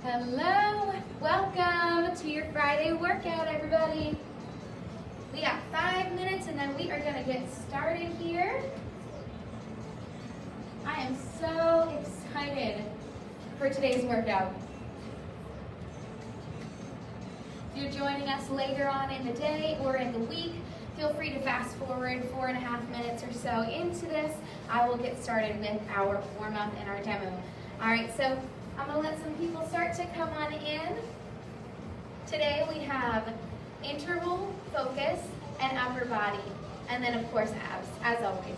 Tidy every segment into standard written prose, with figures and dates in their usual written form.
Hello, welcome to your Friday workout, everybody. We got 5 minutes and then we are going to get started here. I am so excited for today's workout. If you're joining us later on in the day or in the week, feel free to fast forward 4.5 minutes or so into this. I will get started with our warm-up and our demo. All right, so I'm going to let some people start to come on in. Today we have interval, focus, and upper body. And then, of course, abs, as always.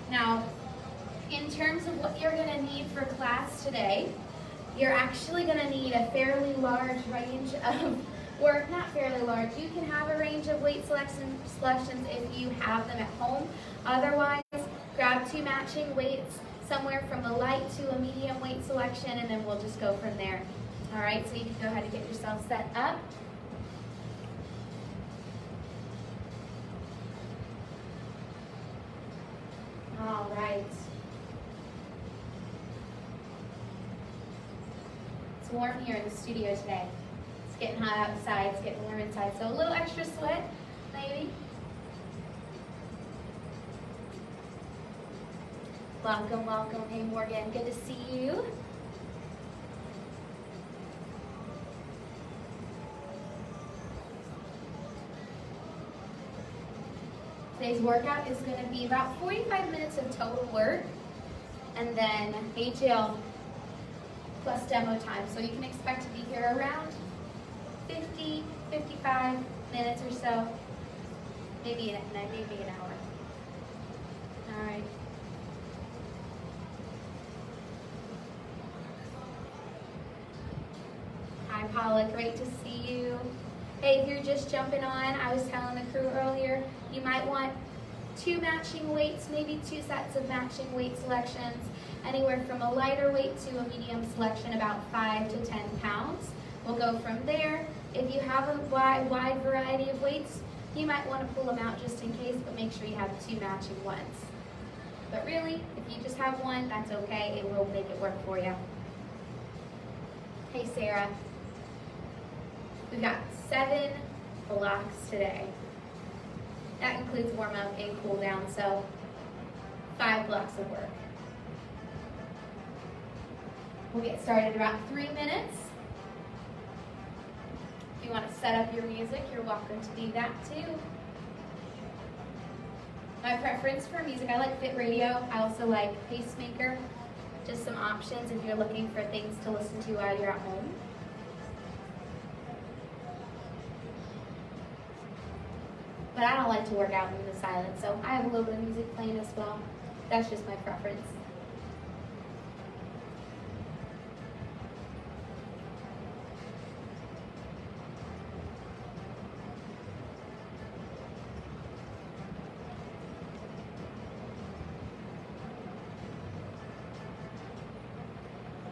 Now, in terms of what you're going to need for class today, you're actually going to need a fairly large range of, or not fairly large, you can have a range of weight selections if you have them at home. Otherwise, grab 2 matching weights, somewhere from a light to a medium weight selection, and then we'll just go from there. All right, so you can go ahead and get yourself set up. All right. It's warm here in the studio today. It's getting hot outside, it's getting warm inside, so a little extra sweat, maybe. Welcome, welcome. Hey, Morgan, good to see you. Today's workout is going to be about 45 minutes of total work, and then HL plus demo time. So you can expect to be here around 50, 55 minutes or so, maybe an hour. All right. Hi, Paula, great to see you. Hey, if you're just jumping on, I was telling the crew earlier, you might want 2 matching weights, maybe 2 sets of matching weight selections, anywhere from a lighter weight to a medium selection, about 5 to 10 pounds. We'll go from there. If you have a wide variety of weights, you might want to pull them out just in case, but make sure you have 2 matching ones. But really, if you just have one, that's okay. It will make it work for you. Hey, Sarah. We've got 7 blocks today. That includes warm-up and cool-down, so 5 blocks of work. We'll get started in about 3 minutes. If you want to set up your music, you're welcome to do that too. My preference for music, I like Fit Radio. I also like Pacemaker. Just some options if you're looking for things to listen to while you're at home. But I don't like to work out in the silence, so I have a little bit of music playing as well. That's just my preference.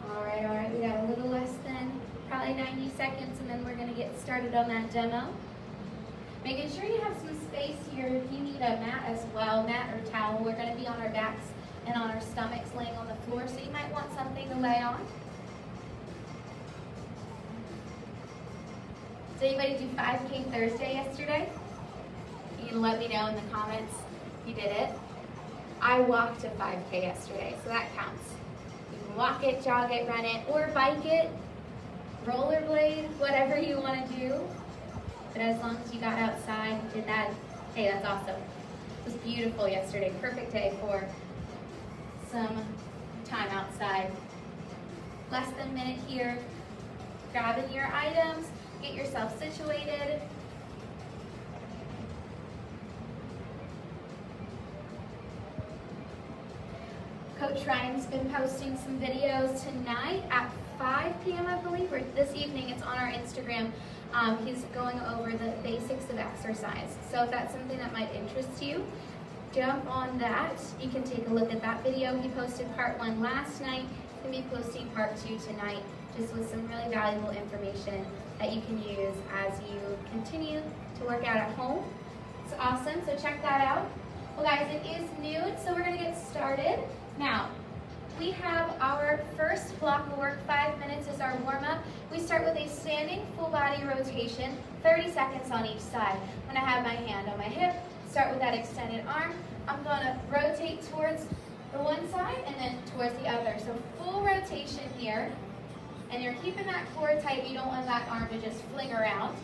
All right, we got a little less than probably 90 seconds, and then we're gonna get started on that demo. Making sure you have some space here if you need a mat as well, mat or towel. We're going to be on our backs and on our stomachs laying on the floor, so you might want something to lay on. Did anybody do 5K Thursday yesterday? You can let me know in the comments if you did it. I walked a 5K yesterday, so that counts. You can walk it, jog it, run it, or bike it, rollerblade, whatever you want to do. But as long as you got outside and did that, hey, that's awesome. It was beautiful yesterday. Perfect day for some time outside. Less than a minute here. Grabbing your items, get yourself situated. Coach Ryan's been posting some videos tonight at 5 p.m. I believe, or this evening. It's on our Instagram. He's going over the basics of exercise. So if that's something that might interest you, jump on that. You can take a look at that video. He posted part 1 last night. He's going to be posting part 2 tonight, just with some really valuable information that you can use as you continue to work out at home. It's awesome, so check that out. Well guys, it is noon, so we're going to get started. started. Now, we have our first block of work, 5 minutes is our warm-up. We start with a standing full body rotation, 30 seconds on each side. When I have my hand on my hip, start with that extended arm. I'm gonna rotate towards the one side and then towards the other. So full rotation here, and you're keeping that core tight. You don't want that arm to just fling around,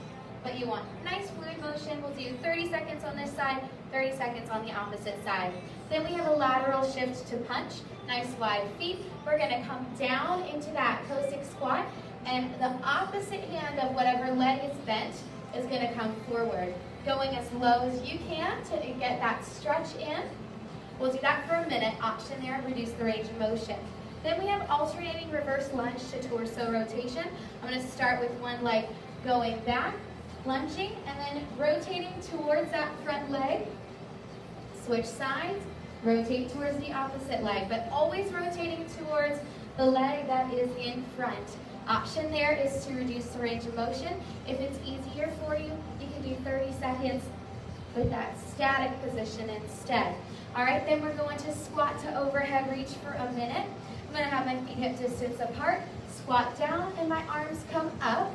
but you want nice fluid motion. We'll do 30 seconds on this side, 30 seconds on the opposite side. Then we have a lateral shift to punch, nice wide feet. We're gonna come down into that Cossack squat, and the opposite hand of whatever leg is bent is gonna come forward, going as low as you can to get that stretch in. We'll do that for a minute. Option there, reduce the range of motion. Then we have alternating reverse lunge to torso rotation. I'm gonna start with one leg going back, lunging, and then rotating towards that front leg. Switch sides, rotate towards the opposite leg, but always rotating towards the leg that is in front. Option there is to reduce the range of motion. If it's easier for you, you can do 30 seconds with that static position instead. All right, then we're going to squat to overhead reach for a minute. I'm gonna have my feet hip distance apart, squat down, and my arms come up,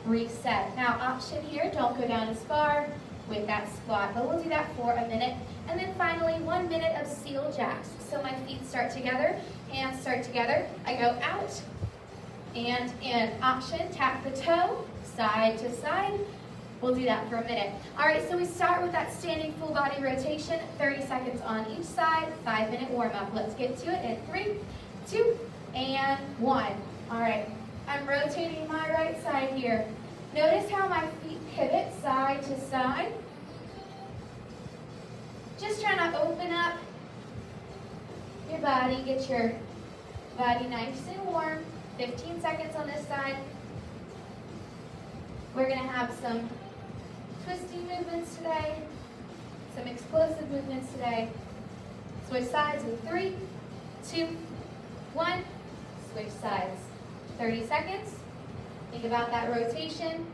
reset. Now, option here, don't go down as far with that squat, but we'll do that for a minute. And then finally, 1 minute of seal jacks. So my feet start together, hands start together. I go out and in. Option, tap the toe, side to side. We'll do that for a minute. All right, so we start with that standing full body rotation, 30 seconds on each side, 5-minute warm up. Let's get to it in 3, 2, and 1. All right, I'm rotating my right side here. Notice how my feet pivot side to side. Just trying to open up your body, get your body nice and warm. 15 seconds on this side. We're gonna have some twisting movements today, some explosive movements today. Switch sides in 3, 2, 1. Switch sides. 30 seconds. Think about that rotation.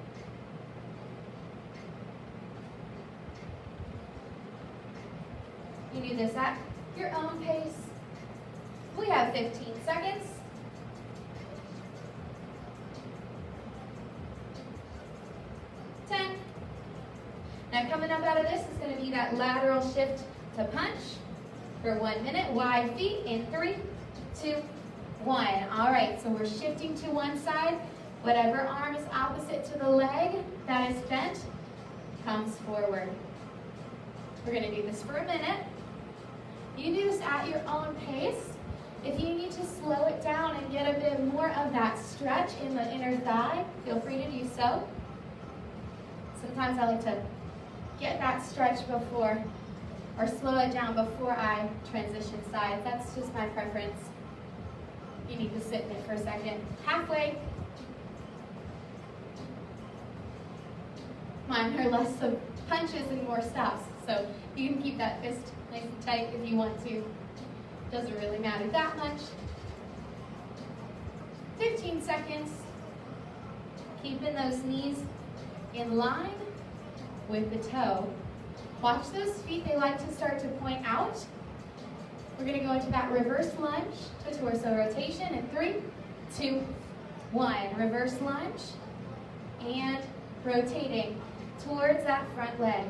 You do this at your own pace. We have 15 seconds. 10. Now coming up out of this is going to be that lateral shift to punch for 1 minute. Wide feet in 3, 2, 1. All right, so we're shifting to one side. Whatever arm is opposite to the leg that is bent comes forward. We're going to do this for a minute. You can do this at your own pace. If you need to slow it down and get a bit more of that stretch in the inner thigh, feel free to do so. Sometimes I like to get that stretch before, or slow it down before I transition sides. That's just my preference. You need to sit in it for a second. Halfway. Mine are less of punches and more stops, so you can keep that fist nice and tight if you want to. Doesn't really matter that much. 15 seconds. Keeping those knees in line with the toe. Watch those feet, they like to start to point out. We're gonna go into that reverse lunge to torso rotation in 3, 2, 1. Reverse lunge and rotating towards that front leg.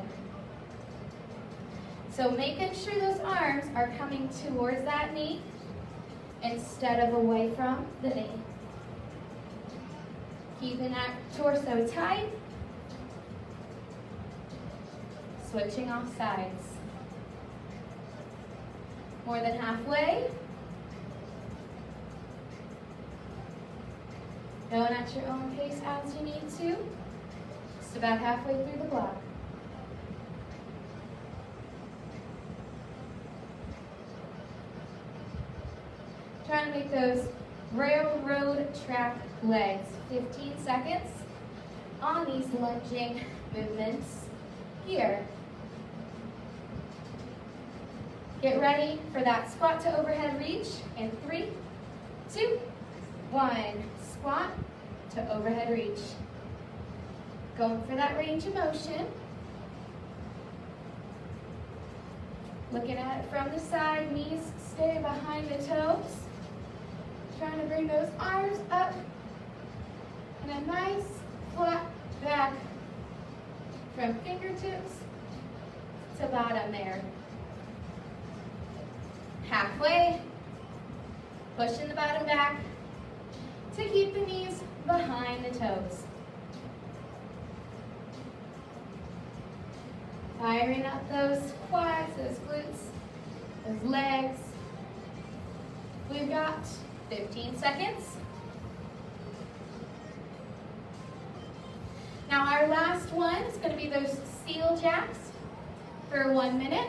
So making sure those arms are coming towards that knee instead of away from the knee. Keeping that torso tight. Switching off sides. More than halfway. Going at your own pace as you need to. Just about halfway through the block. Trying to make those railroad track legs. 15 seconds on these lunging movements here. Get ready for that squat to overhead reach in 3, 2, 1. Squat to overhead reach. Going for that range of motion. Looking at it from the side, knees stay behind the toes. Trying to bring those arms up and a nice flat back from fingertips to bottom there. Halfway, pushing the bottom back to keep the knees behind the toes. Firing up those quads, those glutes, those legs. We've got 15 seconds. Now our last one is going to be those seal jacks for 1 minute.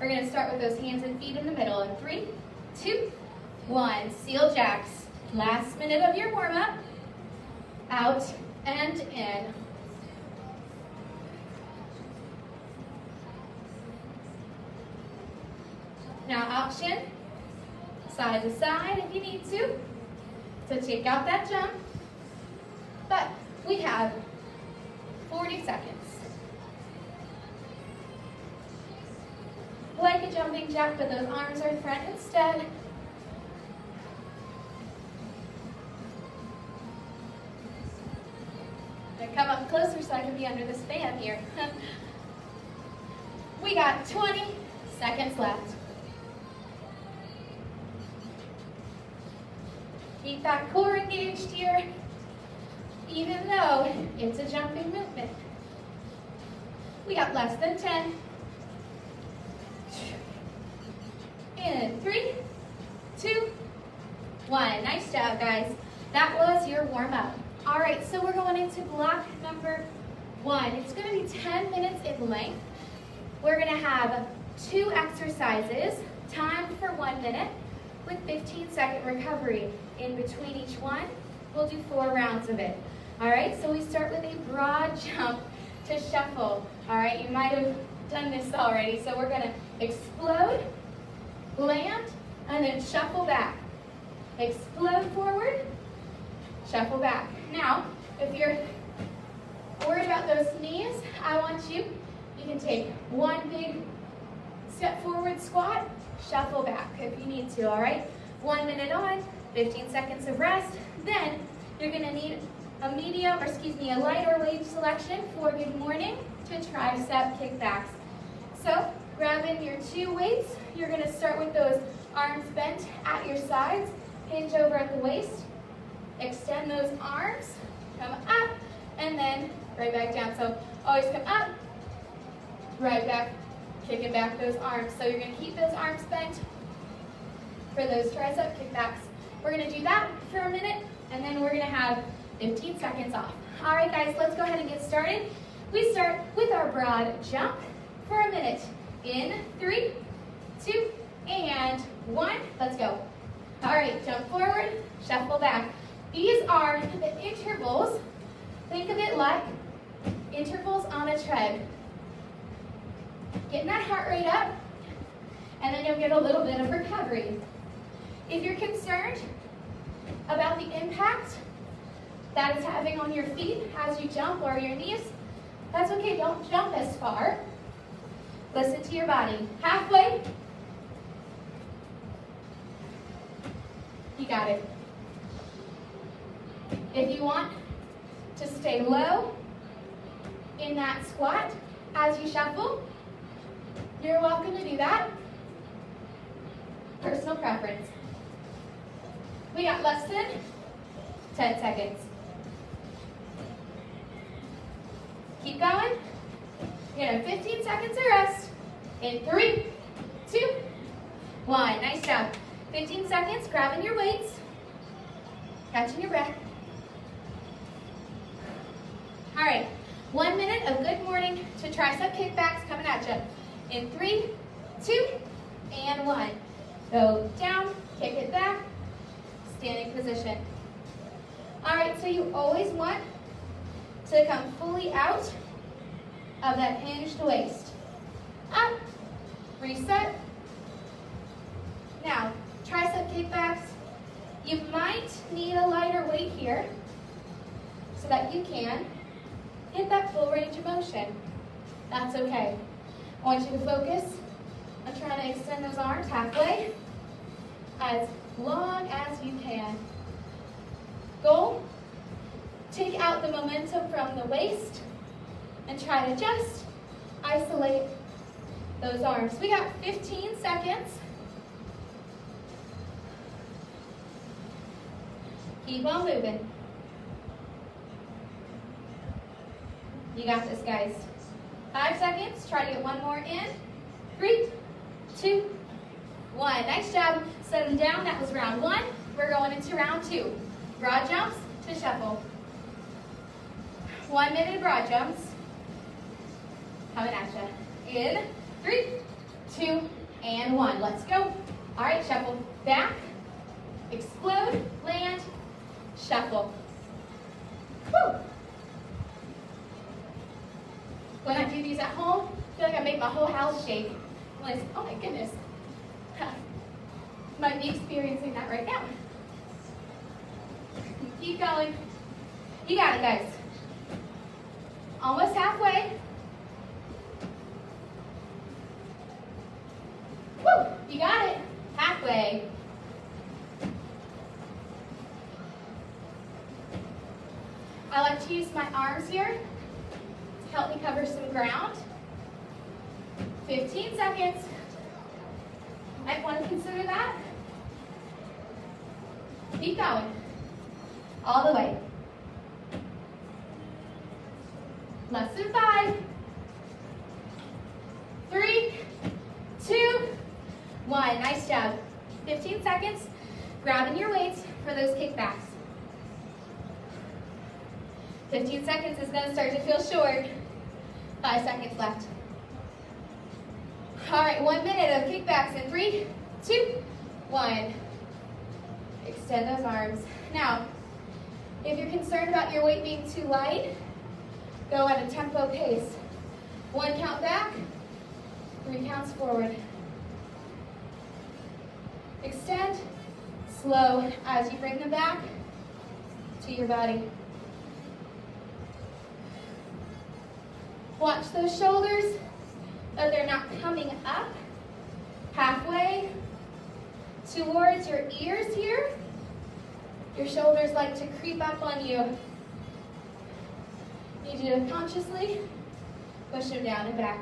We're going to start with those hands and feet in the middle in 3, 2, 1. Seal jacks. Last minute of your warm-up. Out and in. Now option, side to side if you need to take out that jump. But we have 40 seconds. Like a jumping jack, but those arms are in front instead. Come up closer so I can be under this fan here. We got 20 seconds left. Keep that core engaged here, even though it's a jumping movement. We got less than 10. In 3, 2, 1. Nice job, guys. That was your warm-up. All right, so we're going into block number 1. It's going to be 10 minutes in length. We're going to have 2 exercises, timed for 1 minute, with 15-second recovery in between each one. We'll do 4 rounds of it. All right, so we start with a broad jump to shuffle. All right, you might have done this already. So we're going to explode, land, and then shuffle back. Explode forward, shuffle back. Now, if you're worried about those knees, I want you can take 1 big step forward squat, shuffle back if you need to, all right? 1 minute on, 15 seconds of rest. Then you're gonna need a a lighter weight selection for good morning to tricep kickbacks. So grabbing your 2 weights, you're gonna start with those arms bent at your sides, hinge over at the waist, extend those arms, come up, and then right back down. So always come up, right back, kicking back those arms. So you're gonna keep those arms bent for those tricep kickbacks. We're gonna do that for a minute, and then we're gonna have 15 seconds off. All right, guys, let's go ahead and get started. We start with our broad jump for a minute. In 3, 2, and 1. Let's go. All right, jump forward, shuffle back. These are the intervals. Think of it like intervals on a tread. Getting that heart rate up, and then you'll get a little bit of recovery. If you're concerned about the impact that it's having on your feet as you jump or your knees, that's okay, don't jump as far. Listen to your body. Halfway. You got it. If you want to stay low in that squat as you shuffle, you're welcome to do that. Personal preference. We got less than 10 seconds. Keep going. You're gonna have 15 seconds of rest. In 3, 2, 1. Nice job. 15 seconds, grabbing your weights, catching your breath. All right, 1 minute of good morning to tricep kickbacks coming at you. In 3, 2, and 1. Go down, kick it back, standing position. All right, so you always want to come fully out of that hinged waist. Up, reset. Now, tricep kickbacks, you might need a lighter weight here so that you can hit that full range of motion. That's okay. I want you to focus on trying to extend those arms halfway, as long as you can. Goal, take out the momentum from the waist and try to just isolate those arms. We got 15 seconds. Keep on moving. You got this, guys. 5 seconds. Try to get one more in. 3, 2, 1. Nice job. Set them down. That was round 1. We're going into round 2. Broad jumps to shuffle. 1 minute broad jumps. Coming at you. In 3, 2, and 1. Let's go. All right, shuffle. Back. Explode. Land. Shuffle. Woo. When I do these at home, I feel like I make my whole house shake. I'm like, oh my goodness. Might be experiencing that right now. Keep going. You got it, guys. Almost halfway. Woo! You got it. Halfway. I like to use my arms here to help me cover some ground. 15 seconds. Might want to consider that. Keep going. All the way. Less than 5. 3, 2, 1. Nice job. 15 seconds. Grabbing your weights for those kickbacks. 15 seconds is going to start to feel short. 5 seconds left. All right, 1 minute of kickbacks in 3, 2, 1. Extend those arms. Now, if you're concerned about your weight being too light, go at a tempo pace. 1 count back, 3 counts forward. Extend, slow as you bring them back to your body. Watch those shoulders, that they're not coming up halfway towards your ears here. Your shoulders like to creep up on you. Need you to consciously push them down and back.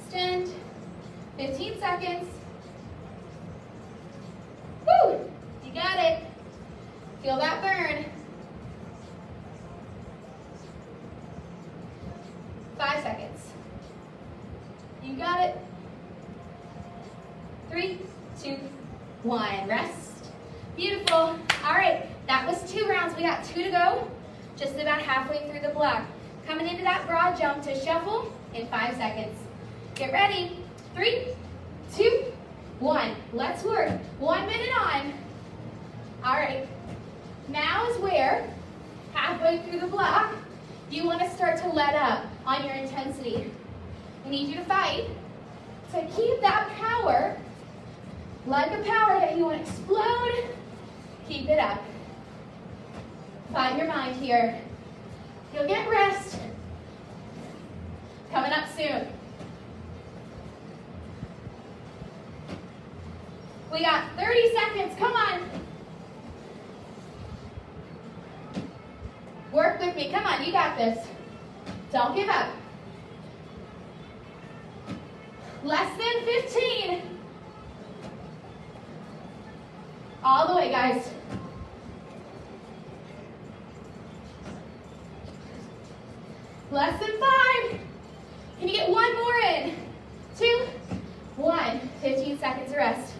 Extend. 15 seconds. Woo! You got it. Feel that burn. 5 seconds. You got it. 3, 2, 1. Rest. Beautiful. All right, that was 2 rounds. We got 2 to go. Just about halfway through the block. Coming into that broad jump to shuffle in 5 seconds. Get ready. 3, 2, 1. Let's work. 1 minute on. All right. Now is where, halfway through the block, you want to start to let up on your intensity. I need you to fight to keep that power, like a power that you want to explode. Keep it up. Find your mind here. You'll get rest. Coming up soon. We got 30 seconds. Come on. Work with me. Come on. You got this. Don't give up. Less than 15. All the way, guys. Less than 5. Can you get 1 more in? 2, 1. 15 seconds of rest.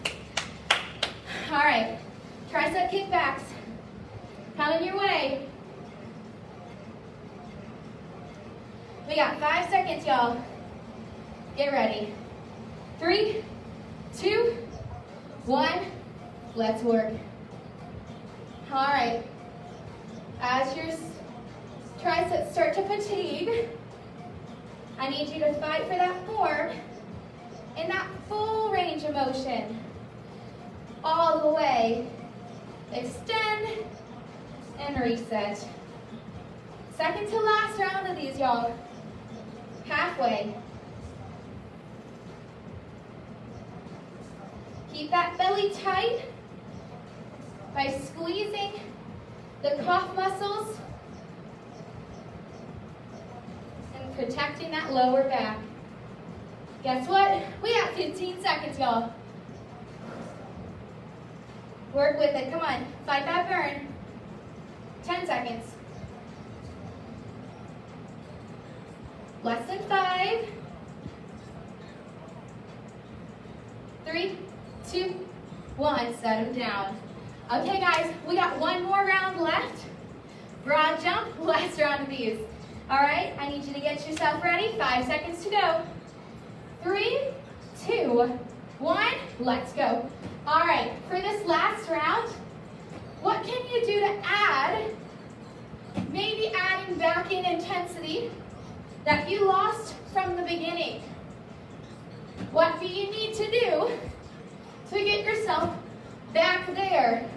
All right. Tricep kickbacks. Coming your way. We got 5 seconds, y'all. Get ready. 3, 2, 1. Let's work. All right. As your triceps start to fatigue, I need you to fight for that form in that full range of motion. All the way. Extend and reset. Second to last round of these, y'all. Halfway. Keep that belly tight by squeezing the calf muscles and protecting that lower back. Guess what? We got 15 seconds, y'all. Work with it. Come on. Fight that burn. 10 seconds. Less than 5. 3, 2, 1. Set them down. Okay, guys, we got one more round left. Broad jump, last round of these. All right, I need you to get yourself ready. 5 seconds to go. 3, 2, 1, let's go. All right, for this last round, what can you do to add, maybe adding back in intensity that you lost from the beginning? What do you need to do to get yourself back there?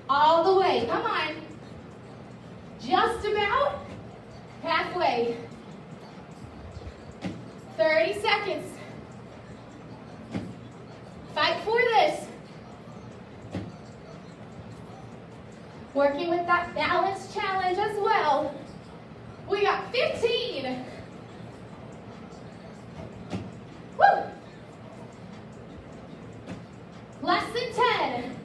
All the way, come on. Just about halfway. 30 seconds. Fight for this. Working with that balance challenge as well. We got 15. Woo! Less than 10.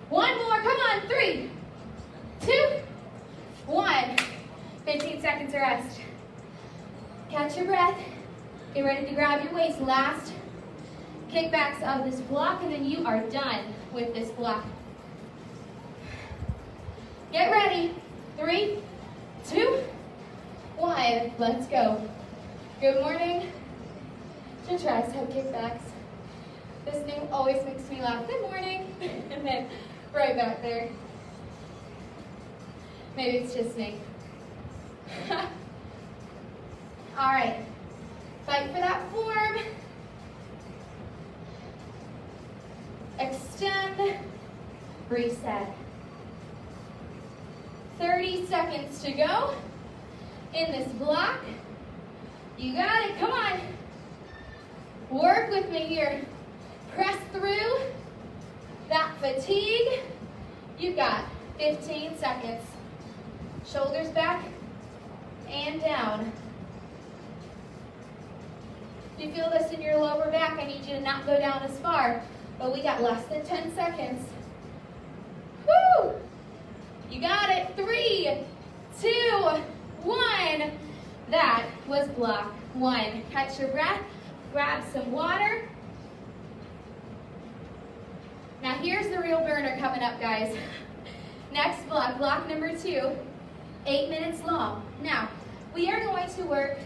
One more, come on, 3, 2, 1. 15 seconds of rest. Catch your breath. Get ready to grab your waist. Last kickbacks of this block, and then you are done with this block. Get ready. 3, 2, 1. Let's go. Good morning to tricep kickbacks. This name always makes me laugh. Good morning. And then right back there. Maybe it's just me. All right. Fight for that form. Extend. Reset. 30 seconds to go in this block. You got it. Come on. Work with me here. Press through that fatigue. You got 15 seconds. Shoulders back and down. If you feel this in your lower back, I need you to not go down as far, but we got less than 10 seconds. Woo! You got it. 3, 2, 1. That was block 1. Catch your breath. Grab some water. Now here's the real burner coming up, guys. Next block, block number 2, 8 minutes long. Now, we are going to work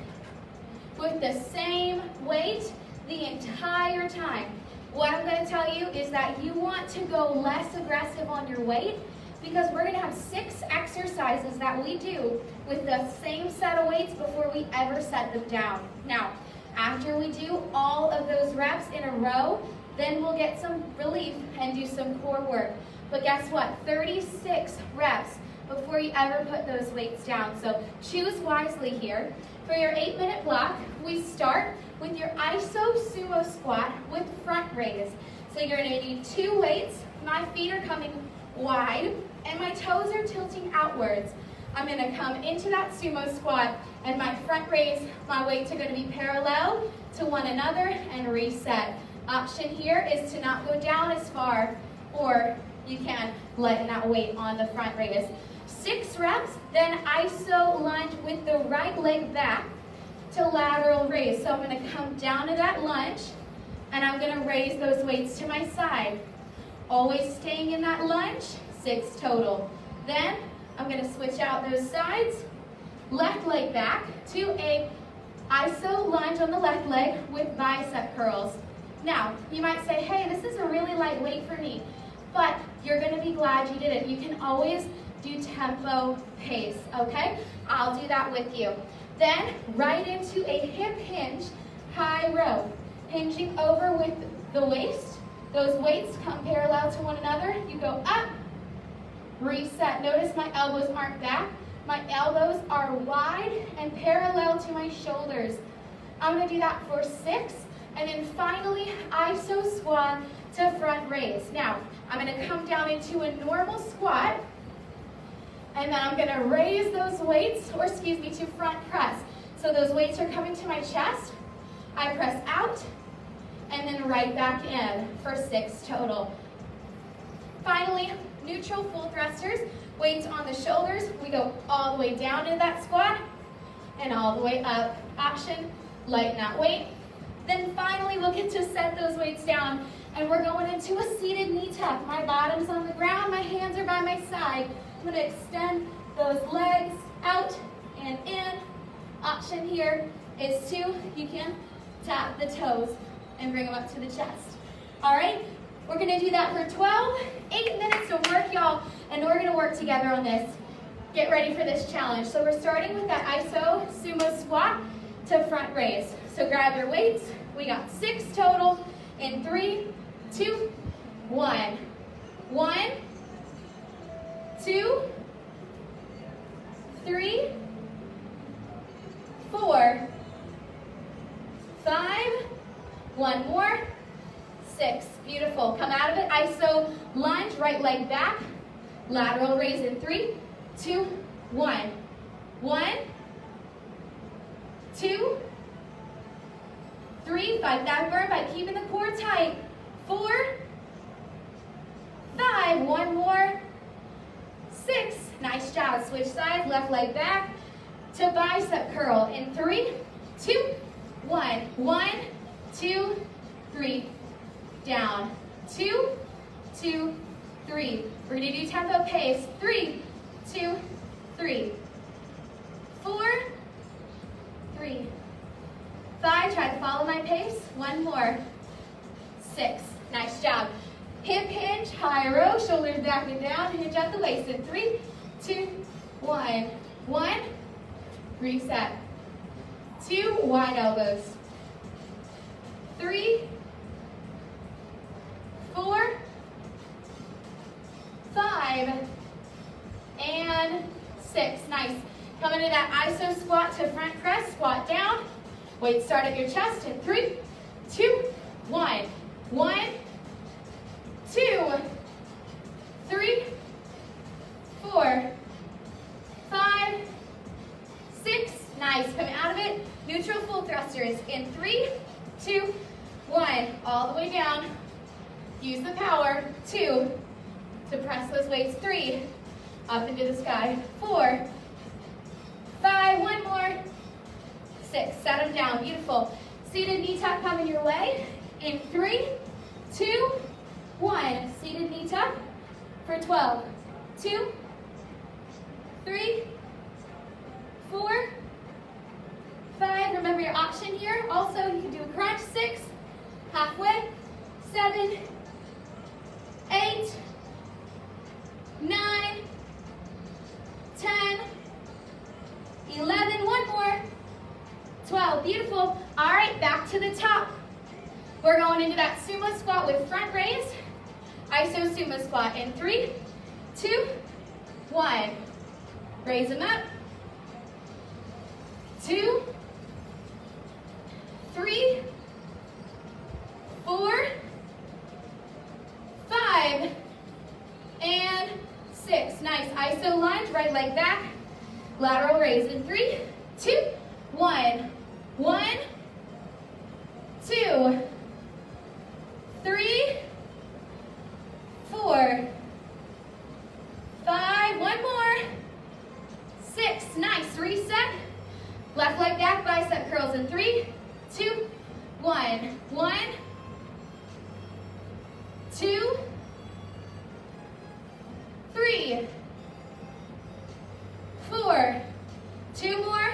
with the same weight the entire time. What I'm going to tell you is that you want to go less aggressive on your weight, because we're going to have 6 exercises that we do with the same set of weights before we ever set them down. Now, after we do all of those reps in a row, then we'll get some relief and do some core work. But guess what? 36 reps before you ever put those weights down. So choose wisely here. For your 8-minute block, we start with your iso sumo squat with front raise. So you're going to need 2 weights. My feet are coming wide and my toes are tilting outwards. I'm going to come into that sumo squat, and my front raise, my weights are going to be parallel to one another, and reset. Option here is to not go down as far, or you can lighten that weight on the front raise. 6 reps, then iso lunge with the right leg back to lateral raise. So I'm going to come down to that lunge, and I'm going to raise those weights to my side. Always staying in that lunge, 6 total. Then I'm going to switch out those sides, left leg back to a iso lunge on the left leg with bicep curls. Now, you might say, hey, this is a really light weight for me, but you're going to be glad you did it. You can always do tempo pace, okay? I'll do that with you. Then, right into a hip hinge, high row. Hinging over with the waist. Those weights come parallel to one another. You go up, reset. Notice my elbows aren't back. My elbows are wide and parallel to my shoulders. I'm going to do that for 6. And then finally, iso squat to front raise. Now, I'm going to come down into a normal squat. And then I'm going to raise those weights, to front press. So those weights are coming to my chest. I press out, and then right back in for 6 total. Finally, neutral full thrusters. Weights on the shoulders. We go all the way down into that squat, and all the way up. Option, lighten that weight. Then finally, we'll get to set those weights down, and we're going into a seated knee tuck. My bottom's on the ground, my hands are by my side. I'm going to extend those legs out and in. Option here is you can tap the toes and bring them up to the chest. All right, we're going to do that for 8 minutes of work, y'all, and we're going to work together on this. Get ready for this challenge. So we're starting with that iso sumo squat to front raise. So grab your weights. We got 6 total in 3, 2, 1. 1, 2, 3, 4, 5, one more, 6. Beautiful. Come out of it. Iso lunge, right leg back. Lateral raise in 3, 2, 1. 1, 2, 3. Fight that burn by keeping the core tight. 4, 5. One more. 6. Nice job. Switch sides. Left leg back to bicep curl in 3, 2, 1. 1, 2, 3. Down. 2, 2, 3. We're going to do tempo pace. 3, 2, 3. 4, 3. 5. Try to follow my pace. 1 more. 6. Nice job. Hip hinge, high row, shoulders back and down, hinge at the waist in 3, 2, 1. 1. Reset. 2. Wide elbows. 3, 4, 5, and 6. Nice. Come into that iso squat to front press. Squat down. Weight start at your chest in 3, 2, 1. 1, 2, 3, 4, 5, 6. Nice. Come out of it. Neutral full thrusters in 3, 2, 1. All the way down. Use the power. 2 to press those weights. 3 up into the sky. 4, 5. One more. 6. Set them down. Beautiful. Seated knee tuck coming your way in 3, 2, 1. Seated knee tuck for 12. 2, 3, 4, 5. Remember your option here. Also, you can do a crunch. 6, halfway. 7, 8, 9, 10, 11. One more. 12. Beautiful. All right, back to the top. We're going into that sumo squat with front raise. Iso sumo squat in 3, 2, 1. Raise them up. 2, 3, 4, 5, and 6. Nice. Iso lunge, right leg back. Lateral raise in 3, 2, 1. 1, 2, 3, 4, 5. One more. 6. Nice. Reset. Left leg back, bicep curls in 3, 2, 1. 1, 2, 3, 4. 2 more.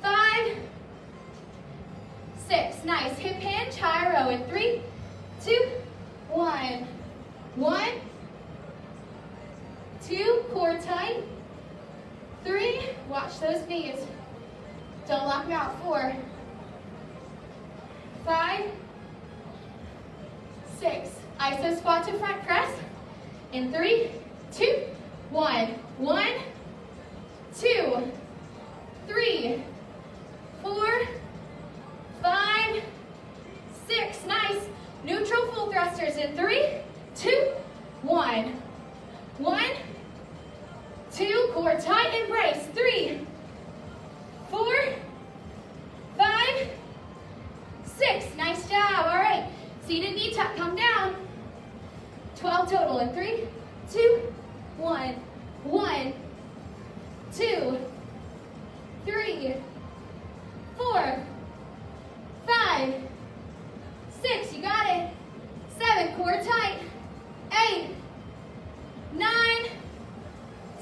5, 6. Nice. Hip hinge, high row in 3, 2, 1. 1, 2. Core tight. 3. Watch those knees. Don't lock them out. 4, 5, 6. Iso squat to front press in 3, 2, 1. 1, 2, 3, 4, 5, 6. Nice. Neutral full thrusters in 3, 2, 1. 1, 2, core tight, embrace. 3, 4, 5, 6. Nice job. All right. Seated knee tuck, come down. 12 total in 3, 2, 1. 1, 2, 3, 4, 5, 6. You got it. 7, core tight. 8, 9,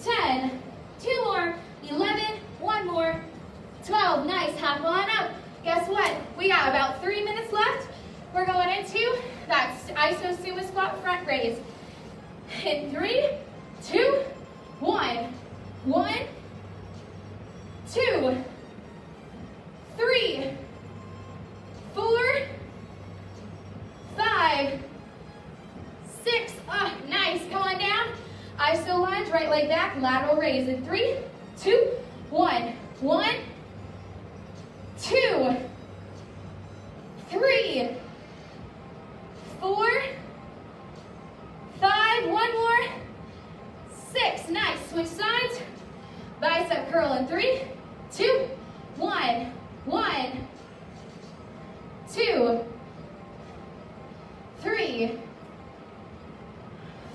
10. 2 more. 11, 1 more. 12. Nice. Hop on up. Guess what? We got about 3 minutes left. We're going into that iso sumo squat front raise. In 3, 2, 1. 1, 2, 3, 4, 5, 6. Oh, nice. Come on down. Iso lunge, right leg back, lateral raise in 3, 2, 1. 1, 2, 3, 4, 5. 1 more. 6. Nice. Switch sides. Bicep curl in 3, 2, 1. 1, 2, 3,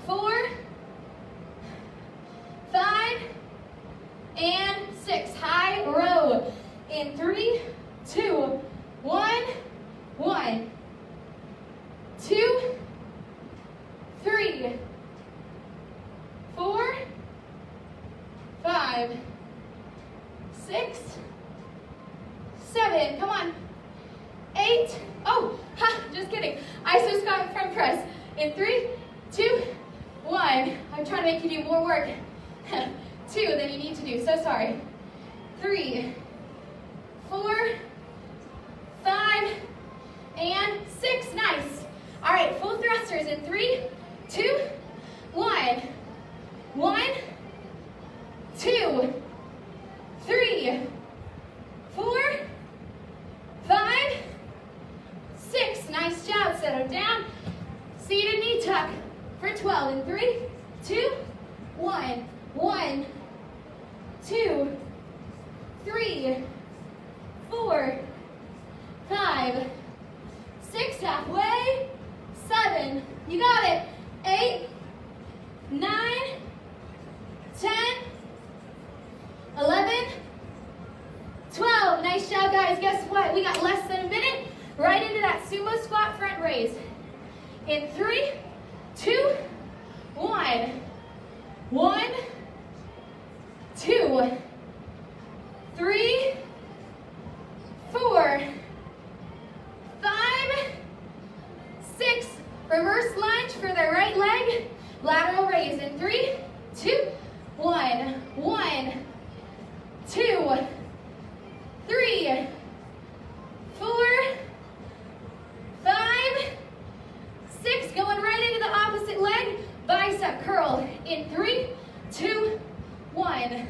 4, 5, and 6. High row in 3, 2, 1. 1, 2, 3, 4, 5, 6, 7. Come on. 8. Oh, ha, just kidding. Iso squat front press in 3, 2, 1. I'm trying to make you do more work 2 than you need to do. So sorry. 3, 4, 5, and 6. Nice. All right, full thrusters in 3, 2, 1. 1, 2, 3, 4, 5, 6. Nice job. Settle down. Seated knee tuck for 12 in 3, 2, 1. 1, 2, 3, 4, 5, 6. Halfway. 7. You got it. 8, 9, 10, 11, 12. Nice job, guys. Guess what? We got less than a minute right into that sumo squat front raise. In 3, 2, 1. 1, 2, 3, 4, 5, 6. Reverse lunge for the right leg. Lateral raise in 3, 2, 1. 1, 2, 3, 4, 5, 6. Going right into the opposite leg. Bicep curl in 3, 2, 1.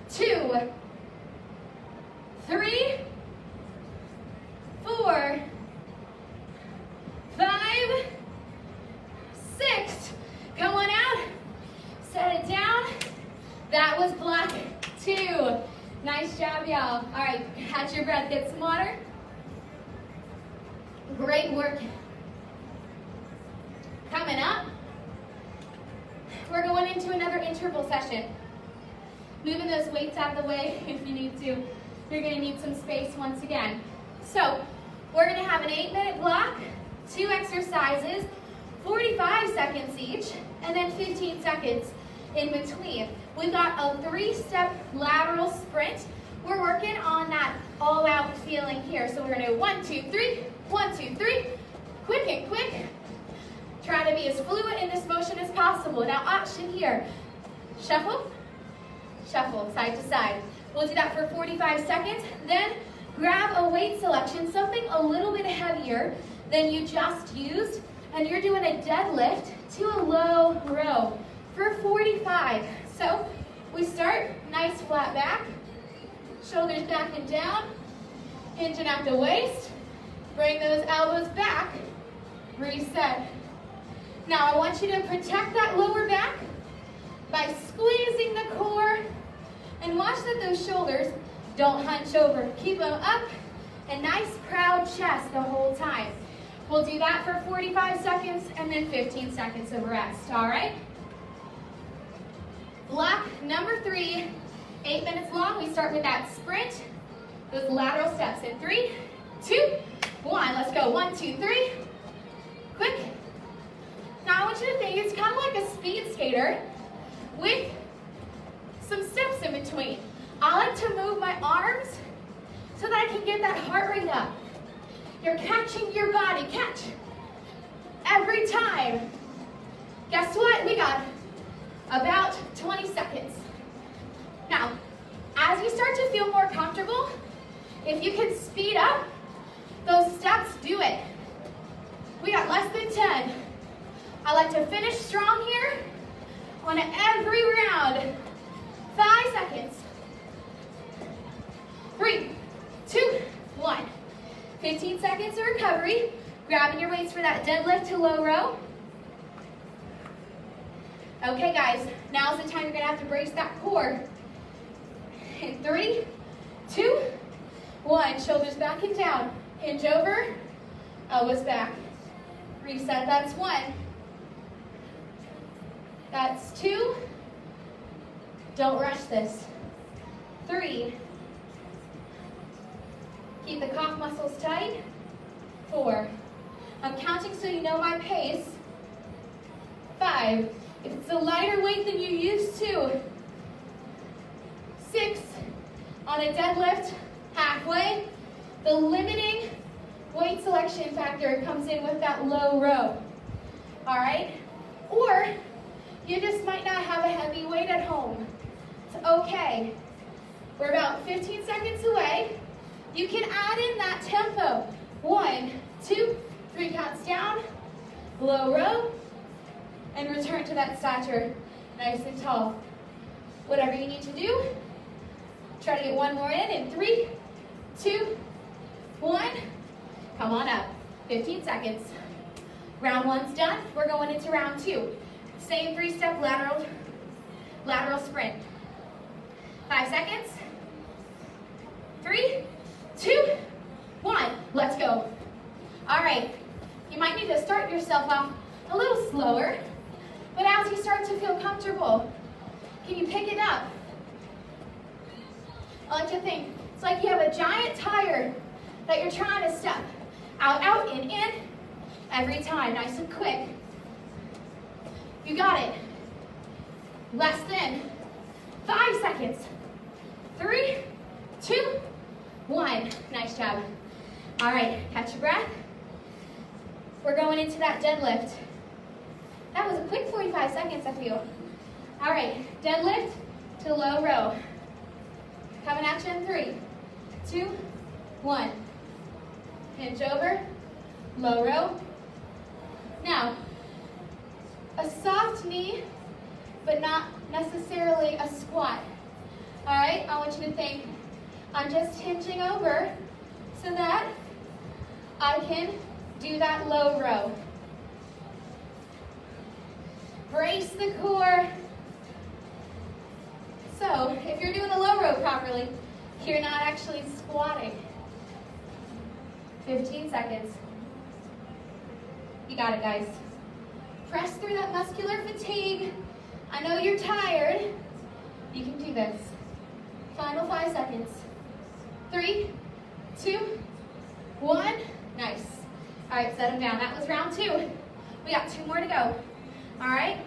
2, 3, 4, 5, 6. Come on out. Set it down. That was block 2. Nice job, y'all. All right, catch your breath, get some water. Great work. Coming up, we're going into another interval session. Moving those weights out of the way if you need to. You're going to need some space once again. So we're going to have an 8-minute block, 2 exercises, 45 seconds each, and then 15 seconds in between. We've got a 3-step lateral sprint. We're working on that all-out feeling here. So we're going to do 1, 2, 3, 1, 2, 3, quick and quick. Try to be as fluid in this motion as possible. Now option here, shuffle, shuffle, side to side. We'll do that for 45 seconds. Then grab a weight selection, something a little bit heavier than you just used, and you're doing a deadlift to a low row for 45. So We start nice flat back, shoulders back and down, hinging at the waist. Bring those elbows back, reset. Now I want you to protect that lower back by squeezing the core and watch that those shoulders don't hunch over. Keep them up and nice proud chest the whole time. We'll do that for 45 seconds and then 15 seconds of rest, all right? Block number 3, 8 minutes long. We start with that sprint, those lateral steps in 3, 2, 1. Let's go. 1, 2, 3. Quick. Now I want you to think it's kind of like a speed skater with some steps in between. I like to move my arms so that I can get that heart rate up. You're catching your body. Catch. Every time. Guess what? We got about 20 seconds. Now, as you start to feel more comfortable, if you can speed up those steps, do it. We got less than 10. I like to finish strong here on every round. 5 seconds. 3, 2, 1. 15 seconds of recovery. Grabbing your weights for that deadlift to low row. Okay, guys, now's the time you're going to have to brace that core. In 3, 2, 1. Shoulders back and down. Hinge over. Elbows back. Reset. That's 1. That's 2. Don't rush this. 3. Keep the calf muscles tight. 4. I'm counting so you know my pace. 5. If it's a lighter weight than you used to. 6. On a deadlift, halfway. The limiting weight selection factor comes in with that low row. All right? Or you just might not have a heavy weight at home. It's okay. We're about 15 seconds away. You can add in that tempo. 1, 2, 3 counts down, low row, and return to that stature, nice and tall. Whatever you need to do, try to get one more in 3, 2, 1. Come on up, 15 seconds. Round 1's done, we're going into round 2. Same 3-step lateral sprint. 5 seconds. 3, 2, 1. Let's go. All right. You might need to start yourself off a little slower, but as you start to feel comfortable, can you pick it up? I like to think it's like you have a giant tire that you're trying to step out, out, in, every time. Nice and quick. You got it. Less than 5 seconds. 3, 2, 1. Nice job. All right, catch your breath. We're going into that deadlift. That was a quick 45 seconds, I feel. All right, deadlift to low row. Coming at you in 3, 2, 1. Hinge over, low row. Now, a soft knee, but not necessarily a squat. All right, I want you to think, I'm just hinging over so that I can do that low row. Brace the core. So, if you're doing a low row properly, you're not actually squatting. 15 seconds. You got it, guys. Press through that muscular fatigue. I know you're tired. You can do this. Final 5 seconds. 3, 2, 1. Nice. All right, set them down. That was round 2. We got 2 more to go. All right?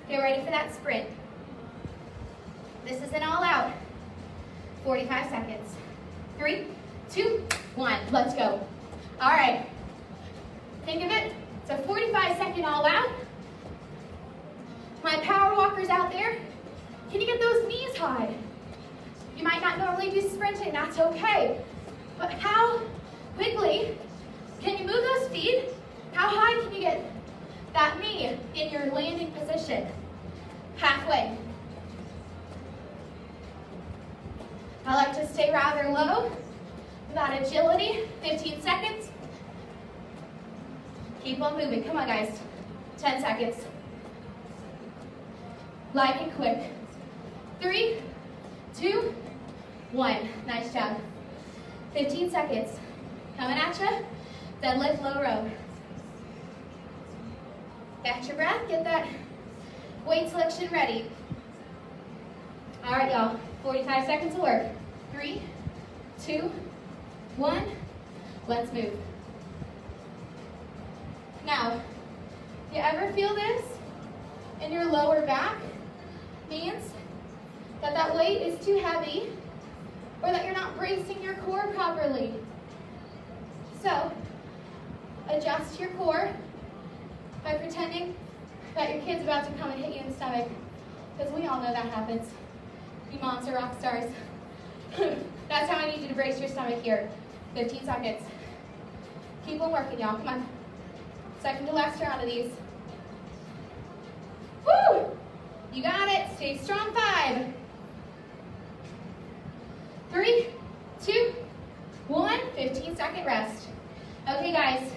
Get ready for that sprint. This is an all out. 45 seconds. 3, 2, 1. Let's go. All right. Think of it. It's a 45-second all out. My power walkers out there, can you get those knees high? You might not normally do sprinting, that's okay. But how quickly can you move those feet? How high can you get that knee in your landing position? Halfway. I like to stay rather low, that agility, 15 seconds. Keep on moving, come on guys, 10 seconds. Light and quick. 3, 2, 1, nice job. 15 seconds, coming at you, deadlift, low row. Catch your breath, get that weight selection ready. All right, y'all, 45 seconds of work. 3, 2, 1, let's move. Now, if you ever feel this in your lower back, means that that weight is too heavy or that you're not bracing your core properly. So, adjust your core by pretending that your kid's about to come and hit you in the stomach, because we all know that happens. You moms are rock stars. That's how I need you to brace your stomach here. 15 seconds. Keep on working, y'all. Come on. Second to last round of these. Woo! You got it. Stay strong. 5, 3, 2, 1. 15-second rest. Okay, guys.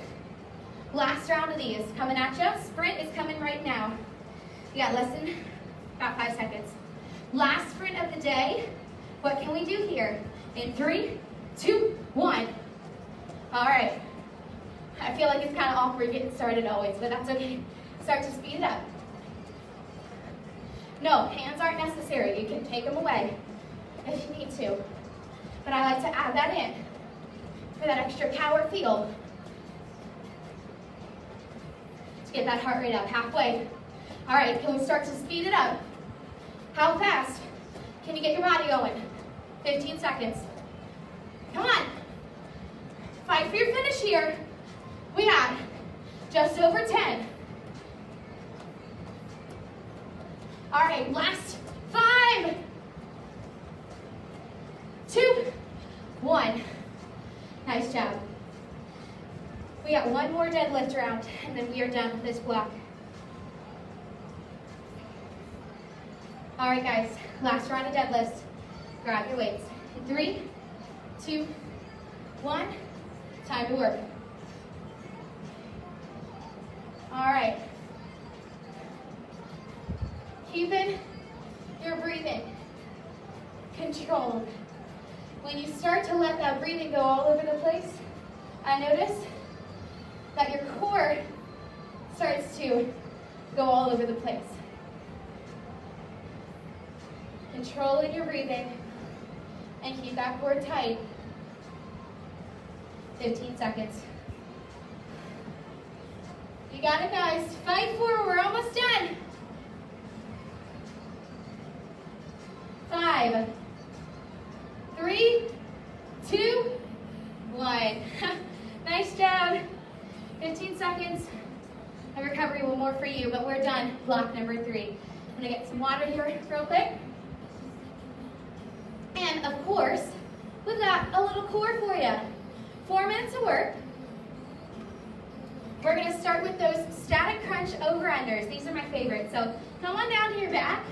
Last round of these. Coming at you. Sprint is coming right now. You got less than about 5 seconds. Last sprint of the day. What can we do here? In 3, 2, 1. All right. I feel like it's kind of awkward getting started always, but that's okay. Start to speed it up. No, hands aren't necessary. You can take them away if you need to. But I like to add that in for that extra power feel. To get that heart rate up halfway. All right, can we start to speed it up? How fast can you get your body going? 15 seconds. Come on. Fight for your finish here. We got just over 10. All right, last 5, 2, 1. Nice job. We got one more deadlift round, and then we are done with this block. All right, guys, last round of deadlifts. Grab your weights. 3, 2, 1. Time to work. All right. Keeping your breathing controlled. When you start to let that breathing go all over the place, I notice that your core starts to go all over the place. Controlling your breathing and keep that core tight. 15 seconds. You got it, guys. Fight forward. We're almost done. 5, 3, 2, 1. Nice job. 15 seconds. A recovery, one more for you, but we're done. Block number 3. I'm going to get some water here real quick. And of course, we've got a little core for you. 4 minutes of work. We're going to start with those static crunch over-unders. These are my favorite. So come on down to your back,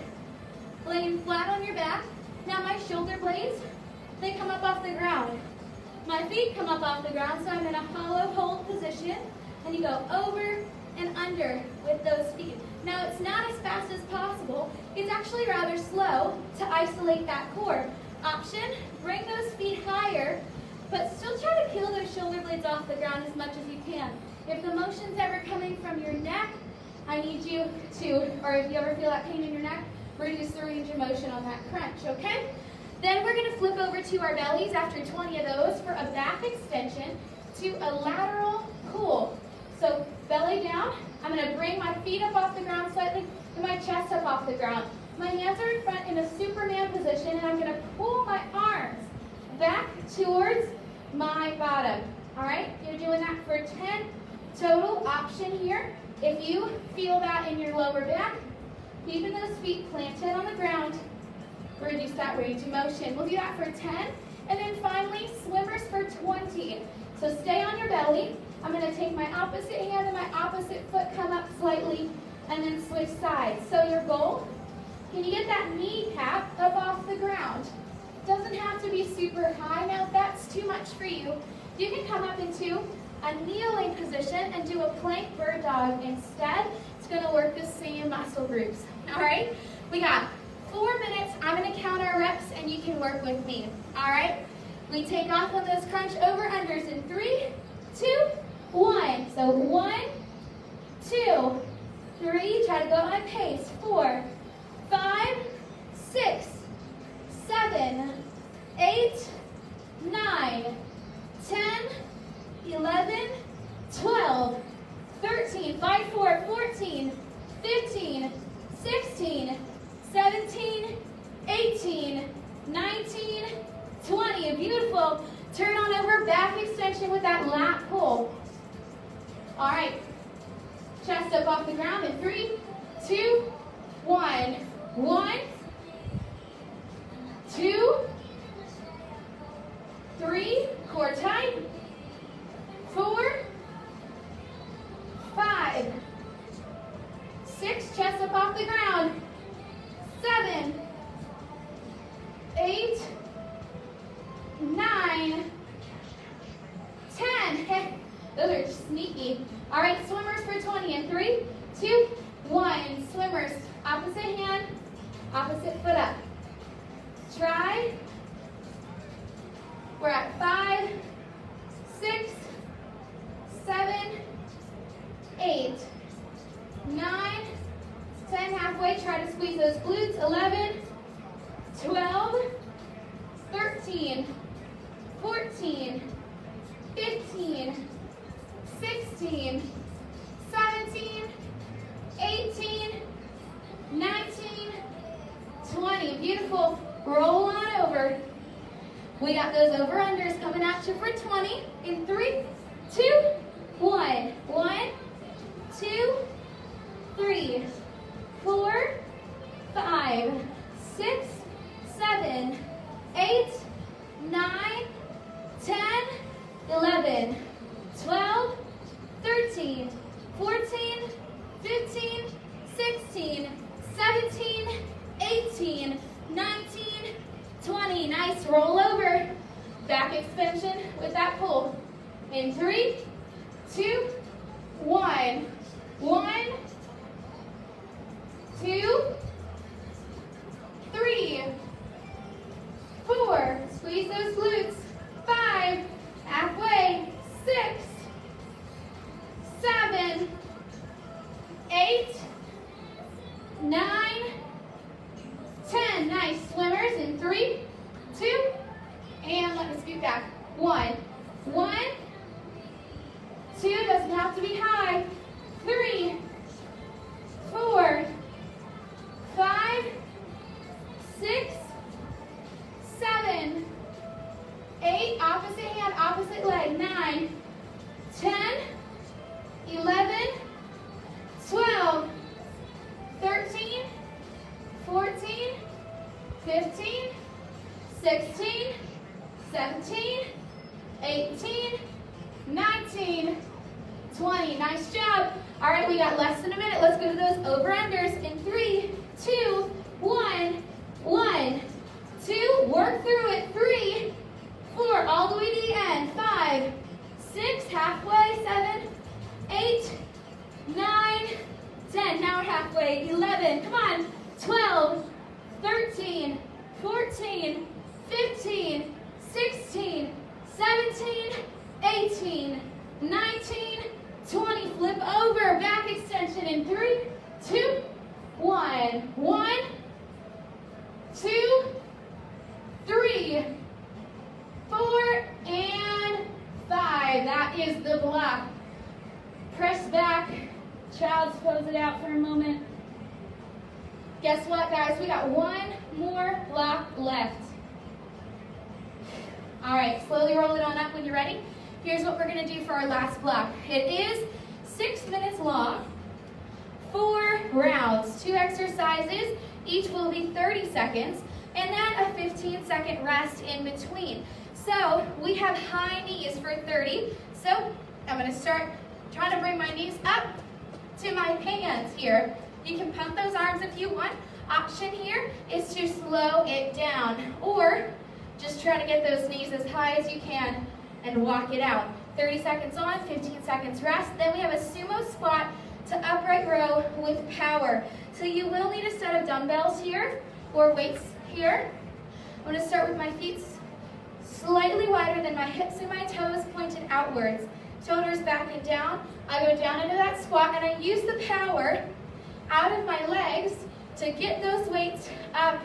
laying flat on your back. Now my shoulder blades, they come up off the ground. My feet come up off the ground, so I'm in a hollow hold position. And you go over and under with those feet. Now it's not as fast as possible. It's actually rather slow to isolate that core. Option, bring those feet higher, but still try to peel those shoulder blades off the ground as much as you can. If the motion's ever coming from your neck, I need you to, or if you ever feel that pain in your neck, reduce the range of motion on that crunch, okay? Then we're gonna flip over to our bellies after 20 of those for a back extension to a lateral pull. So belly down, I'm gonna bring my feet up off the ground slightly and my chest up off the ground. My hands are in front in a Superman position, and I'm gonna pull my arms back towards my bottom. All right, you're doing that for 10 total. Option here, if you feel that in your lower back, keeping those feet planted on the ground, reduce that range of motion. We'll do that for 10, and then finally, swimmers for 20. So stay on your belly. I'm gonna take my opposite hand and my opposite foot, come up slightly, and then switch sides. So your goal, can you get that kneecap up off the ground? Doesn't have to be super high. Now, if that's too much for you, you can come up into a kneeling position and do a plank bird dog instead. It's going to work the same muscle groups. All right? We got 4 minutes. I'm going to count our reps, and you can work with me. All right? We take off on those crunch over-unders in 3, 2, 1. So 1, 2, 3. Try to go on pace. 4, 5, 6, 7, 8, 9, 10, 11, 12, 13, 5, 4, 14, 15, 16, 17, 18, 19, 20. Beautiful. Turn on over, back extension with that lat pull. All right. Chest up off the ground in 3, 2, 1. 1, 2, 3, core tight. 4, 5, 6, chest up off the ground. 7, 8, 9, 10. Those are sneaky. All right, swimmers for 20 in 3, 2, 1. Swimmers, opposite hand, opposite foot up. Try. We're at 5, 6, 7, 8, 9, 10, halfway. Try to squeeze those glutes. 11, 12, 13, 14, 15, 16, 17, 18, 19, 20. Beautiful. Roll on over. We got those over-unders coming at you for 20 in 3, 2, 1. 1, 2, 3, 4, 5, 6, 7, 8, 9, 10, 11, 12, 13, 14, 15, 16, 17, 18, 19, 20. Nice. Roll over. Back extension with that pull. In 3, 2, 1. 1, 2, 3, 4. Squeeze those glutes. 5. Halfway. 6, 7, 8, 9, 10. Nice. Swimmers in 3, 2, and let me scoot back. 1. 1, 2, doesn't have to be high. 3, 4, 5, 6, 7, 8, opposite hand, opposite leg. 9, 10, 11, 12, 13, 14, 15, 16, 17, 18, 19, 20. Nice job. All right, we got less than a minute. Let's go to those over-unders in 3, 2, 1. 1, 2, work through it. 3, 4, all the way to the end. 5, 6, halfway. 7, 8, 9, 10. Now we're halfway. 11, come on. 12, 13, 14, 15, 16, 17, 18, 19, 20. Flip over. Back extension in 3, 2, 1. 1, 2, 3, 4, and 5. That is the block. Press back. Child's pose it out for a moment. Guess what, guys? We got one more block left. All right, slowly roll it on up when you're ready. Here's what we're going to do for our last block. It is 6 minutes long, 4 rounds, 2 exercises. Each will be 30 seconds, and then a 15-second rest in between. So we have high knees for 30. So I'm going to start trying to bring my knees up to my hands here. You can pump those arms if you want. Option here is to slow it down, or Just try to get those knees as high as you can and walk it out. 30 seconds on, 15 seconds rest. Then we have a sumo squat to upright row with power. So you will need a set of dumbbells here or weights here. I'm going to start with my feet slightly wider than my hips and my toes pointed outwards. Shoulders back and down. I go down into that squat and I use the power out of my legs to get those weights up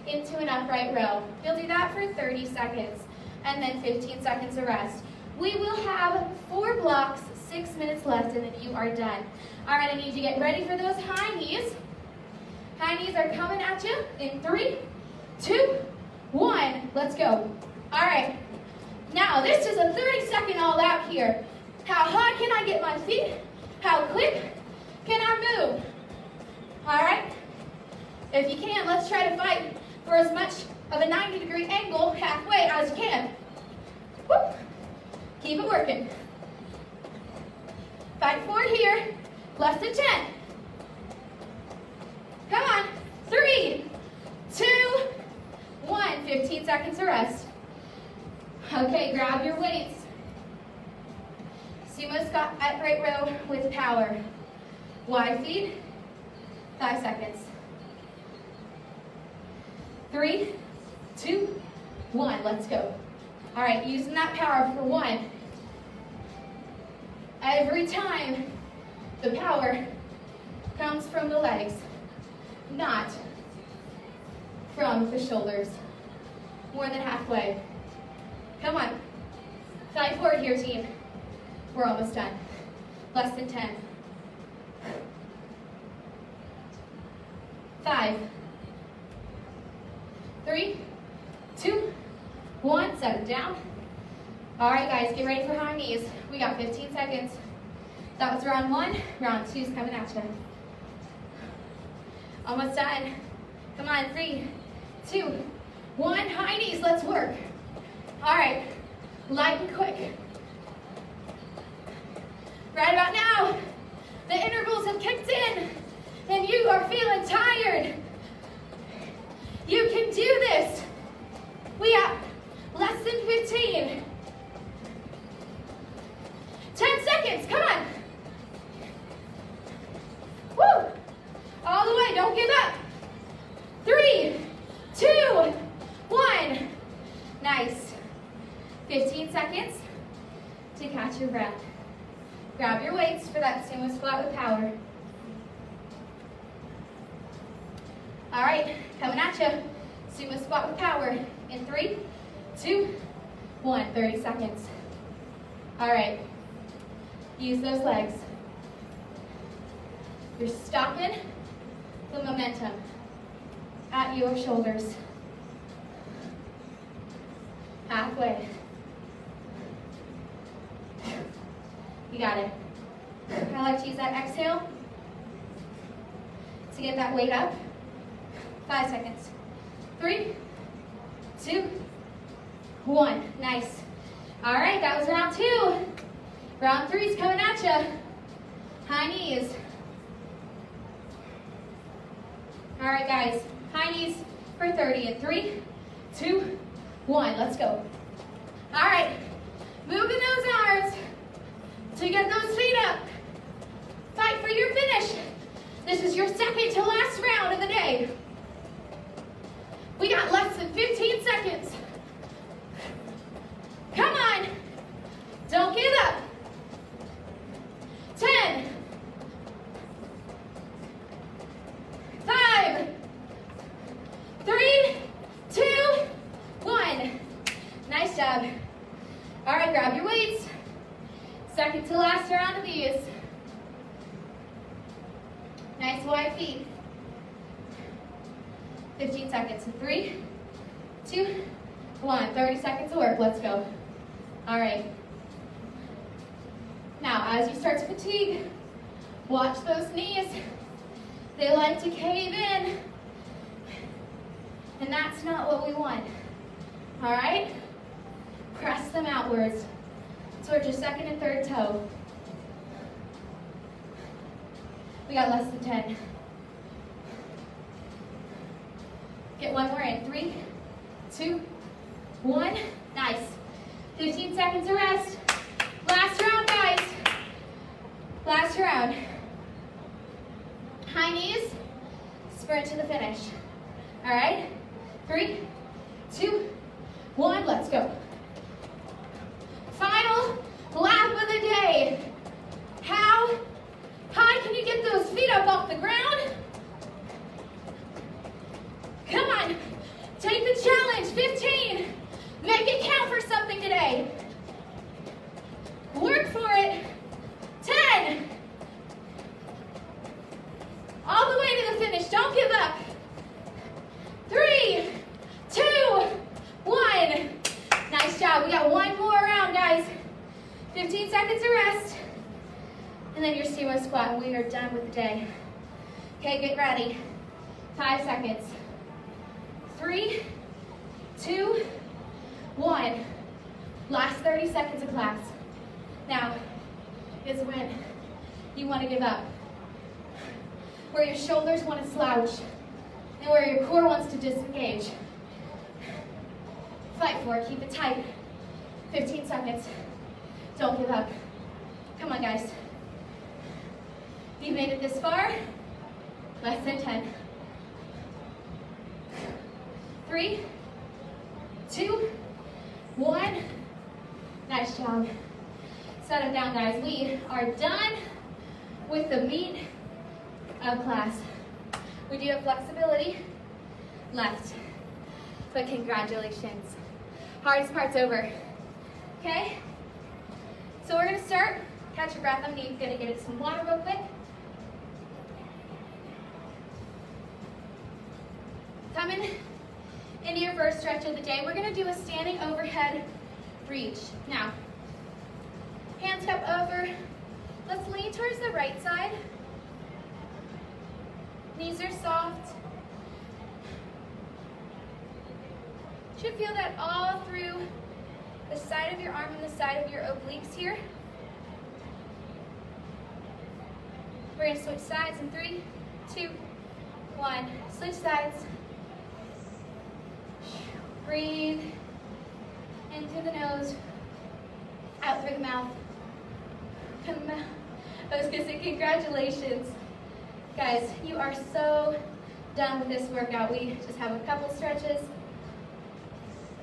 into an upright row. You'll do that for 30 seconds and then 15 seconds of rest. We will have 4 blocks, 6 minutes left, and then you are done. All right, I need you to get ready for those high knees. High knees are coming at you in 3, 2, 1. Let's go. All right. Now, this is a 30-second all out here. How high can I get my feet? How quick can I move? All right. If you can, let's try to fight for as much of a 90-degree angle halfway as you can. Whoop. Keep it working. Fight for it here. Less than 10. Come on. 3, 2, 1. 15 seconds of rest. Okay, grab your weights. Sumo squat upright row with power. Wide feet. 5 seconds. 3, 2, 1. Let's go. All right, using that power for 1. Every time the power comes from the legs, not from the shoulders. More than halfway. Come on. Fight forward here, team. We're almost done. Less than 10. 5, 3, 2, 1. Set it down. All right, guys, get ready for high knees. We got 15 seconds. That was round 1. Round 2 is coming at you. Almost done. Come on, 3, 2, 1. High knees, let's work. All right, light and quick. Right about now, the intervals have kicked in, and you are feeling tired. You can do this. We got less than 15. 10 seconds, come on. Woo! All the way, don't give up. 3, 2, 1. Nice. 15 seconds to catch your breath. Grab your weights for that sumo squat with power. All right, coming at you. Sumo squat with power in 3, 2, 1. 30 seconds. All right, use those legs. You're stopping the momentum at your shoulders. Halfway. You got it. I like to use that exhale to get that weight up. 5 seconds. 3, 2, 1. Nice. All right, that was round 2. Round 3 is coming at you. High knees. All right, guys. High knees for 30 in 3, 2, 1. Let's go. All right. Moving those arms to get those feet up. Fight for your finish. This is your second to last round of the day. We got less than 15 seconds. Come on. Don't give up. 10. 5, 3, 2, 1. Nice job. All right, grab your weights. Second to last round of these. Nice wide feet. 15 seconds. 3, 2, 1. 30 seconds of work. Let's go. All right. Now, as you start to fatigue, watch those knees. They like to cave in. And that's not what we want. All right? Press them outwards towards your second and third toe. We got less than 10. Get one more in. 3, 2, 1. Nice. 15 seconds of rest. Last round, guys. Last round. High knees, sprint to the finish. All right? 3, 2, 1, let's go. Final lap of the day. How high can you get those feet up off the ground? Come on, take the challenge, 15. Make it count for something today. Work for it, 10. All the way to the finish, don't give up. 3, 2, 1. Nice job, we got one more round, guys. 15 seconds of rest. And then your sumo squat, and we are done with the day. Okay, get ready. 5 seconds. 3, 2, 1. Last 30 seconds of class. Now is when you want to give up. Where your shoulders want to slouch, and where your core wants to disengage. Fight for it, keep it tight. 15 seconds. Don't give up. Come on, guys. You've made it this far. Less than 10. 3, 2, 1. Nice job. Set it down, guys. We are done with the meat of class. We do have flexibility left, but congratulations. Hardest part's over. Okay? So we're gonna start. Catch your breath. I'm gonna get some water real quick. Coming into your first stretch of the day, we're gonna do a standing overhead reach. Now, hands cup over. Let's lean towards the right side. Knees are soft. Should feel that all through the side of your arm and the side of your obliques here. We're going to switch sides in 3, 2, 1. Switch sides. Breathe in through the nose, out through the mouth. I was going to say congratulations. Guys, you are so done with this workout. We just have a couple stretches.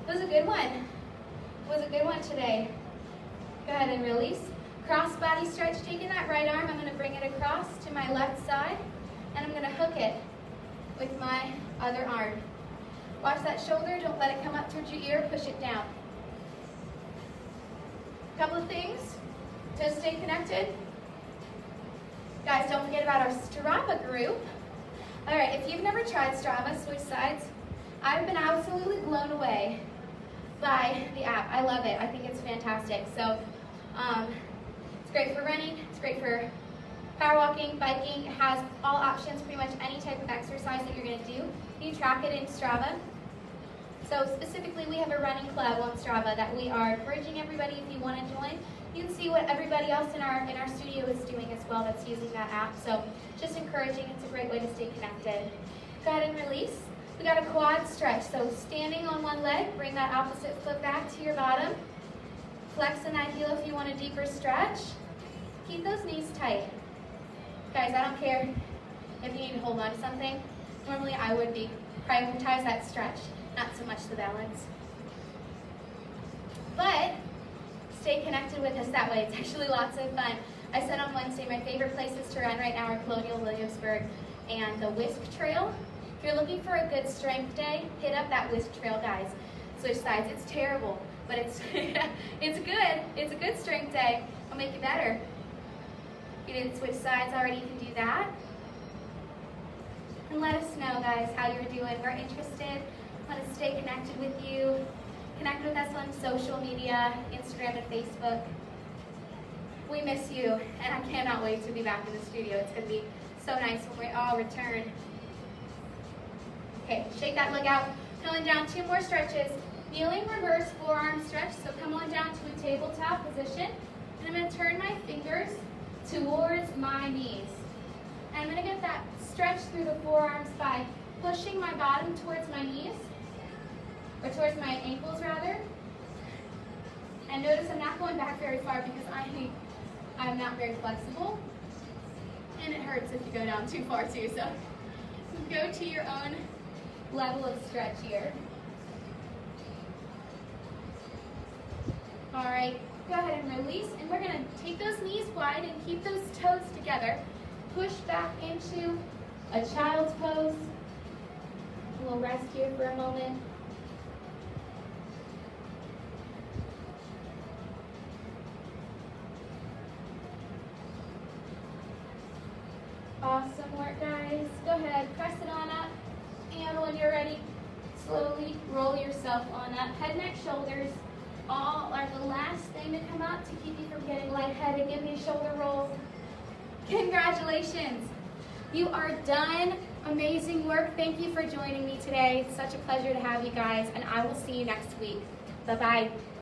It was a good one. It was a good one today. Go ahead and release. Cross body stretch. Taking that right arm, I'm going to bring it across to my left side, and I'm going to hook it with my other arm. Watch that shoulder. Don't let it come up towards your ear. Push it down. A couple of things to stay connected. Guys, don't forget about our Strava group. All right, if you've never tried Strava, switch sides. I've been absolutely blown away by the app. I love it. I think it's fantastic. So it's great for running. It's great for power walking, biking. It has all options, pretty much any type of exercise that you're going to do. You track it in Strava. So specifically, we have a running club on Strava that we are encouraging everybody, if you want to join. You can see what everybody else in our studio is doing as well that's using that app. So just encouraging, it's a great way to stay connected. Go ahead and release. We got a quad stretch. So standing on one leg, bring that opposite foot back to your bottom. Flex in that heel if you want a deeper stretch. Keep those knees tight. Guys, I don't care if you need to hold on to something. Normally I would be. Prioritize that stretch, not so much the balance. But stay connected with us that way. It's actually lots of fun. I said on Wednesday my favorite places to run right now are Colonial Williamsburg and the Whisk Trail. If you're looking for a good strength day, hit up that Whisk Trail, guys. Switch sides. It's terrible, but it's it's good. It's a good strength day. I'll make it better. If you didn't switch sides already, you can do that. And let us know, guys, how you're doing. We're interested. Want to stay connected with you. Connect with us on social media, Instagram and Facebook. We miss you, and I cannot wait to be back in the studio. It's going to be so nice when we all return. Okay, shake that leg out. Coming down, 2 more stretches. Kneeling reverse forearm stretch. So come on down to a tabletop position. And I'm going to turn my fingers towards my knees. And I'm going to get that stretch through the forearms by pushing my bottom towards my knees or towards my ankles rather. And notice I'm not going back very far because I'm not very flexible. And it hurts if you go down too far too. So go to your own level of stretch here. All right, go ahead and release. And we're gonna take those knees wide and keep those toes together. Push back into a child's pose. We'll rest here for a moment. Awesome work, guys. Go ahead, press it on up. And when you're ready, slowly roll yourself on up. Head, neck, shoulders all are the last thing to come up to keep you from getting lightheaded. Give me a shoulder roll. Congratulations. You are done. Amazing work. Thank you for joining me today. It's such a pleasure to have you guys, and I will see you next week. Bye-bye.